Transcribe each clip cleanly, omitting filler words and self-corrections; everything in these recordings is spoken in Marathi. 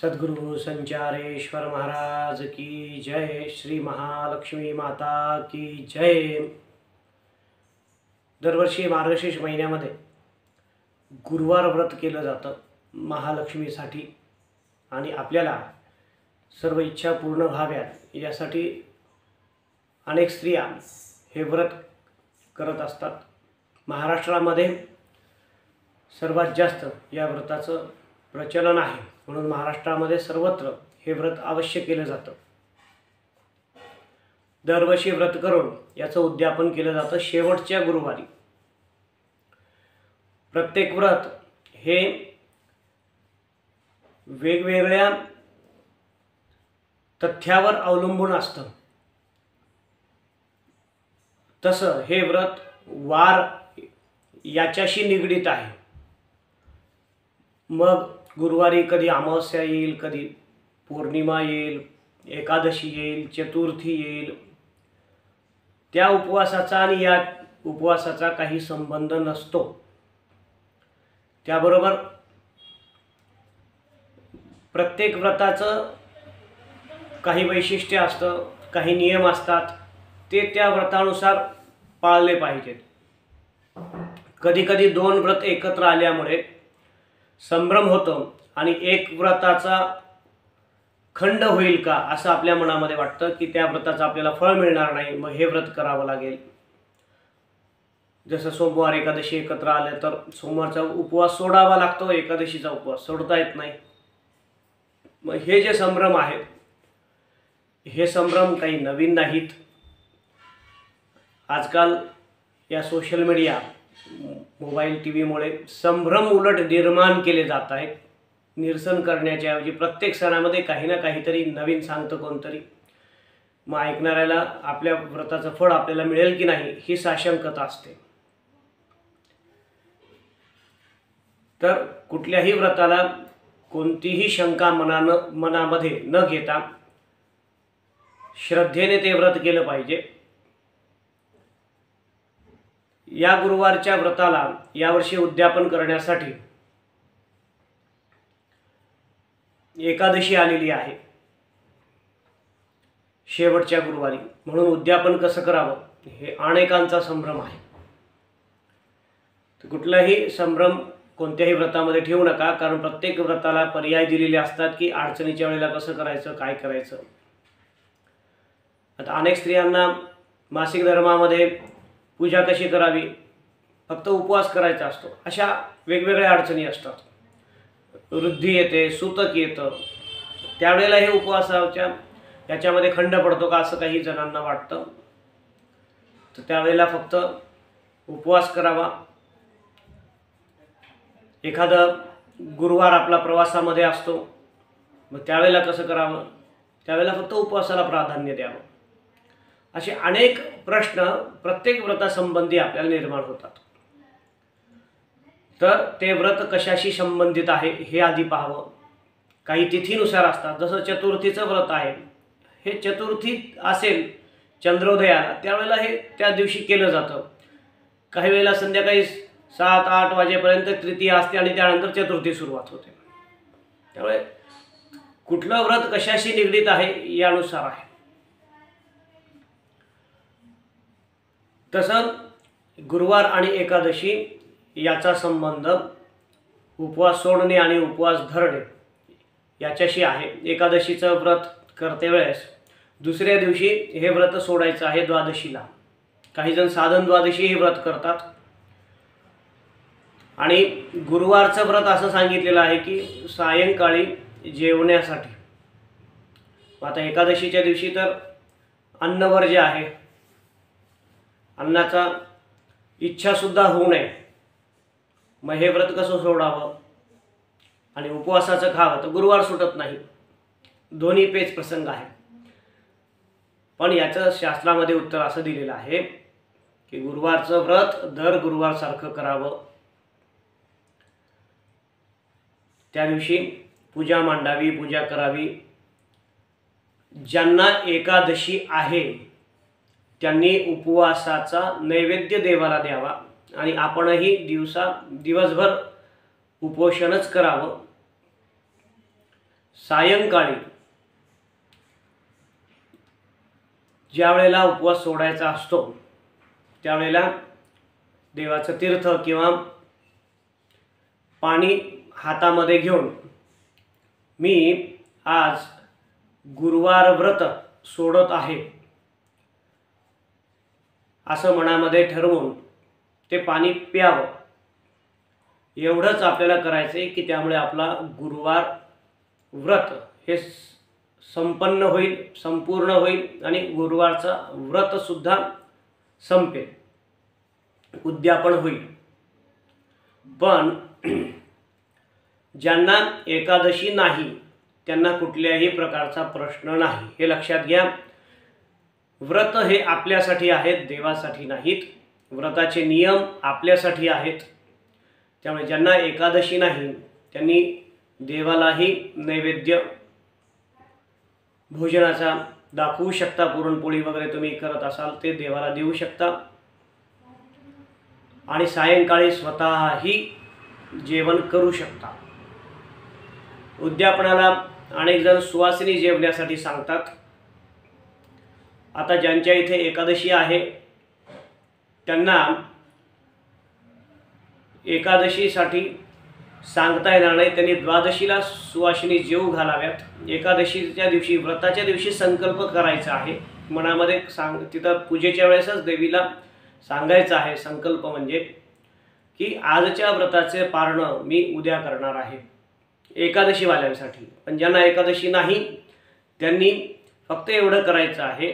सद्गुरु संचारेश्वर महाराज की जय। श्री महालक्ष्मी माता की जय। दरवर्षी मार्गशीर्ष महिन्यामध्ये गुरुवार व्रत केलं जातं महालक्ष्मीसाठी आणि आपल्याला सर्व इच्छा पूर्ण व्हाव्यात यासाठी अनेक स्त्रिया हे व्रत करत असतात। महाराष्ट्रामध्ये सर्वात जास्त या व्रताचं प्रचलन आहे, म्हणून महाराष्ट्रामध्ये सर्वत्र हे व्रत अवश्य केलं जातं। दरवर्षी व्रत करून याचं उद्यापन केलं जातं शेवटच्या गुरुवारी। प्रत्येक व्रत हे वेगवेगळ्या तथ्यावर अवलंबून असतं। तसं हे व्रत वार याच्याशी निगडित आहे। मग गुरुवारी कधी अमावस्या येईल, कधी पौर्णिमा येईल, एकादशी येईल, चतुर्थी येईल, त्या उपवासाचा आणि या उपवासाचा काही संबंध नसतो। त्याबरोबर प्रत्येक व्रताचं काही वैशिष्ट्य असतं, काही नियम असतात, ते त्या व्रतानुसार पाळले पाहिजेत। कधी कधी दोन व्रत एकत्र आल्यामुळे संभ्रम होतो आणि एक व्रताचा खंड होईल का असं आपल्या मनामध्ये वाटतं की त्या व्रताचं आपल्याला फळ मिळणार नाही, मग हे व्रत करावं लागेल। जसं सोमवार एकादशी एकत्र आले तर सोमवारचा उपवास सोडावा लागतो, एकादशीचा उपवास सोडता येत नाही। मग हे जे संभ्रम आहेत, हे संभ्रम काही नवीन नाहीत। आजकाल या सोशल मीडिया, मोबाईल, टीव्हीमुळे संभ्रम उलट निर्माण केले जात आहेत। निरसन करण्याच्या ऐवजी प्रत्येक सणामध्ये काही ना काहीतरी नवीन सांगतं कोणतरी, मग ऐकणाऱ्याला आपल्या व्रताचं फळ आपल्याला मिळेल की नाही ही साशंकता असते। तर कुठल्याही व्रताला कोणतीही शंका मनामध्ये न घेता श्रद्धेने ते व्रत केलं पाहिजे। या गुरुवारच्या व्रताला यावर्षी उद्यापन करण्यासाठी एकादशी आलेली आहे शेवटच्या गुरुवारी, म्हणून उद्यापन कसं करावं हे अनेकांचा संभ्रम आहे। तर कुठलाही संभ्रम कोणत्याही व्रतामध्ये ठेवू नका, कारण प्रत्येक व्रताला पर्याय दिलेले असतात की अडचणीच्या वेळेला कसं करायचं, काय करायचं। आता अनेक स्त्रियांना मासिक धर्मामध्ये पूजा कशी करावी, फक्त उपवास करायचा असतो, अशा वेगवेगळ्या अडचणी असतात। वृद्धी येते, सूतक येतं, त्यावेळेला हे उपवासाच्या याच्यामध्ये खंड पडतो का असं काही जणांना वाटतं। तर त्यावेळेला फक्त उपवास करावा। एखादा गुरुवार आपला प्रवासामध्ये असतो, मग त्यावेळेला कसं करावं, त्यावेळेला फक्त उपवासाला प्राधान्य द्यावं। असे अनेक प्रश्न प्रत्येक व्रतासंबंधी आपल्याला निर्माण होतात। तर ते व्रत कशाशी संबंधित आहे हे आधी पाहावं। काही तिथीनुसार असतात, जसं चतुर्थीचं व्रत आहे, हे चतुर्थी असेल चंद्रोदयाला त्यावेळेला हे त्या दिवशी केलं जातं। काही वेळेला संध्याकाळी 7-8 वाजेपर्यंत तृतीया असते आणि त्यानंतर चतुर्थी सुरुवात होते। त्यामुळे कुठलं व्रत कशाशी निगडित आहे यानुसार आहे। तसं गुरुवार आणि एकादशी याचा संबंध उपवास सोडणे आणि उपवास धरणे याच्याशी आहे। एकादशीचं व्रत करते वेळेस दुसऱ्या दिवशी हे व्रत सोडायचं आहे द्वादशीला। काही जण साधन द्वादशी हे व्रत करतात। आणि गुरुवारचं व्रत असं सांगितलेलं आहे की सायंकाळी जेवण्यासाठी। आता एकादशीच्या दिवशी तर अन्नवर्ज्य आहे, अन्नाचा इच्छासुद्धा होऊ नये, मग हे व्रत कसं सोडावं आणि उपवासाचं खावं, तर गुरुवार सुटत नाही। दोन्ही पेच प्रसंग आहे। पण याचं शास्त्रामध्ये उत्तर असं दिलेलं आहे की गुरुवारचं व्रत दर गुरुवारसारखं करावं। त्या दिवशी पूजा मांडावी, पूजा करावी। ज्यांना एकादशी आहे त्यांनी उपवासाचा नैवेद्य देवाला द्यावा आणि आपणही दिवसभर उपोषणच करावं। सायंकाळी ज्या वेळेला उपवास सोडायचा असतो त्यावेळेला देवाचं तीर्थ किंवा पाणी हातामध्ये घेऊन मी आज गुरुवार व्रत सोडत आहे असं मनामध्ये ठरवून ते पाणी प्यावं. एवढंच आपल्याला करायचं आहे की त्यामुळे आपला गुरुवार व्रत हे संपन्न होईल, संपूर्ण होईल आणि गुरुवारचा व्रत सुद्धा संपेल, उद्यापन होईल. पण ज्यांना एकादशी नाही त्यांना कुठल्याही प्रकारचा प्रश्न नाही, हे लक्षात घ्या. व्रत हे आपल्यासाठी आहेत, देवासाठी नाहीत. व्रताचे नियम आपल्यासाठी आहेत. त्यामुळे ज्यांना एकादशी नाही त्यांनी देवालाही नैवेद्य भोजनाचा दाखवू शकता. पुरणपोळी वगैरे तुम्ही करत असाल ते देवाला देऊ शकता. आणि सायंकाळी स्वतःही जेवण करू शकता. उद्यापनाला अनेक जण सुवासिनी जेवण्यासाठी सांगतात. आता ज्यांच्या इथे एकादशी आहे त्यांना एकादशीसाठी सांगता येणार नाही, त्यांनी द्वादशीला सुवासिनी जेवू घालाव्यात. एकादशीच्या दिवशी, व्रताच्या दिवशी संकल्प करायचा आहे मनामध्ये. तिथं पूजेच्या वेळेसच देवीला सांगायचं आहे संकल्प, म्हणजे की आजच्या व्रताचे पारणं मी उद्या करणार आहे, एकादशीवाल्यांसाठी. पण ज्यांना एकादशी नाही त्यांनी फक्त एवढं करायचं आहे,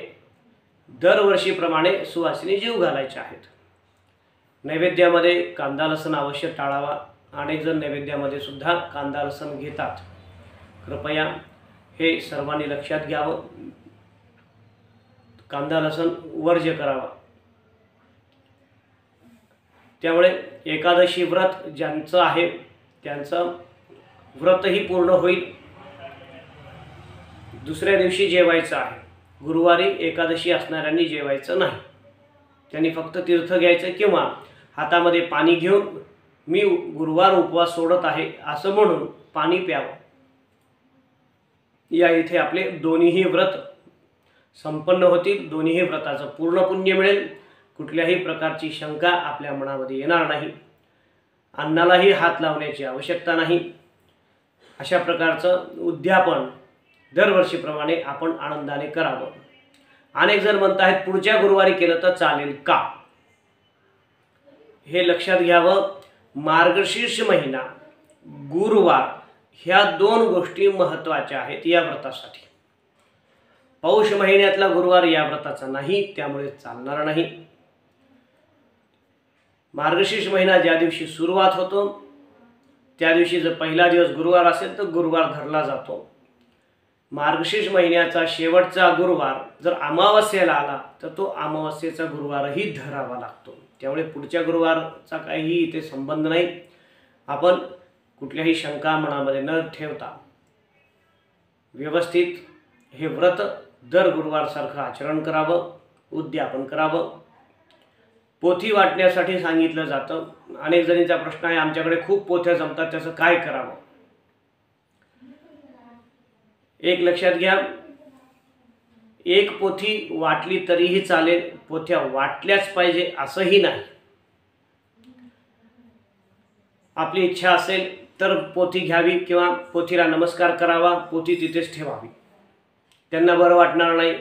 दरवर्षीप्रमाणे सुवासिनी जेवू घालायच्या आहेत. नैवेद्यामध्ये कांदा लसूण अवश्य टाळावा. अनेक जण नैवेद्यामध्ये सुद्धा कांदा लसूण घेतात. कृपया हे सर्वांनी लक्षात घ्यावं. कांदा लसूण वर्ज्य करावा. त्यामुळे एकादशी व्रत ज्यांचं आहे त्यांचं व्रतही पूर्ण होईल. दुसऱ्या दिवशी जेवायचं आहे. गुरुवारी एकादशी असणाऱ्यांनी जेवायचं नाही. त्यांनी फक्त तीर्थ घ्यायचं किंवा हातामध्ये पाणी घेऊन मी गुरुवार उपवास सोडत आहे असं म्हणून पाणी प्यावं. या इथे आपले दोन्हीही व्रत संपन्न होतील. दोन्हीही व्रताचं पूर्ण पुण्य मिळेल. कुठल्याही प्रकारची शंका आपल्या मनामध्ये येणार नाही. अन्नालाही हात लावण्याची आवश्यकता नाही. अशा प्रकारचं उद्यापन दरवर्षीप्रमाणे आपण आनंदाने करावं. अनेक जण म्हणत आहेत पुढच्या गुरुवारी केलं तर चालेल का? हे लक्षात घ्यावं. मार्गशीर्ष महिना, गुरुवार ह्या दोन गोष्टी महत्त्वाच्या आहेत या व्रतासाठी. पौष महिन्यातला गुरुवार या व्रताचा नाही, त्यामुळे चालणार नाही. मार्गशीर्ष महिना ज्या दिवशी सुरुवात होतो त्या दिवशी जर पहिला दिवस गुरुवार असेल तर गुरुवार धरला जातो. मार्गशीर्ष महिन्याचा शेवटचा गुरुवार जर अमावस्येला आला तर तो अमावस्येचा गुरुवारही धरावा लागतो. त्यामुळे पुढच्या गुरुवारचा काहीही इथे संबंध नाही. आपण कुठल्याही शंका मनामध्ये न ठेवता व्यवस्थित हे व्रत दर गुरुवारसारखं आचरण करावं, उद्यापन करावं. पोथी वाटण्यासाठी सांगितलं जातं. अनेक जणींचा प्रश्न आहे आमच्याकडे खूप पोथ्या जमतात, त्याचं काय करावं? एक लक्षात घ्या, एक पोथी वाटली तरीही चालेल, पोथ्या वाटल्याच पाहिजे असंही नाही. आपली इच्छा असेल तर पोथी घ्यावी किंवा पोथीला नमस्कार करावा, पोथी तिथेच ठेवावी. त्यांना बरं वाटणार नाही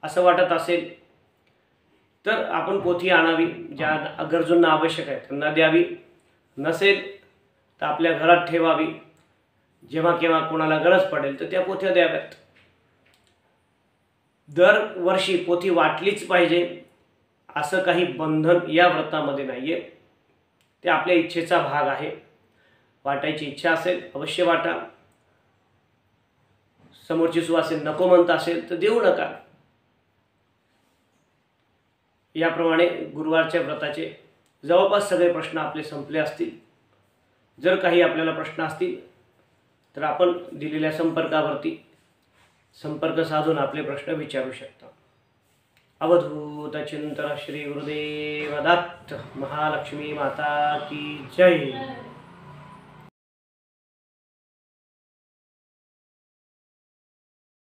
असं वाटत असेल तर आपण पोथी आणावी. ज्या गरजूंना आवश्यक आहे त्यांना द्यावी. नसेल तर आपल्या घरात ठेवावी. जेव्हा केव्हा कोणाला गरज पडेल तर त्या पोथ्या द्याव्यात. दरवर्षी पोथी वाटलीच पाहिजे असं काही बंधन या व्रतामध्ये नाही आहे. ते आपल्या इच्छेचा भाग आहे. वाटायची इच्छा असेल अवश्य वाटा. समोरची सुवासीन नको म्हणत असेल तर देऊ नका. याप्रमाणे गुरुवारच्या व्रताचे जवळपास सगळे प्रश्न आपले संपले असतील. जर काही आपल्याला प्रश्न असतील तर आपण दिलेल्या संपर्कावरती संपर्क साधून आपले प्रश्न विचारू शकता. अवधूत चिंतन श्री गुरुदेव दत्त. महालक्ष्मी माता की जय.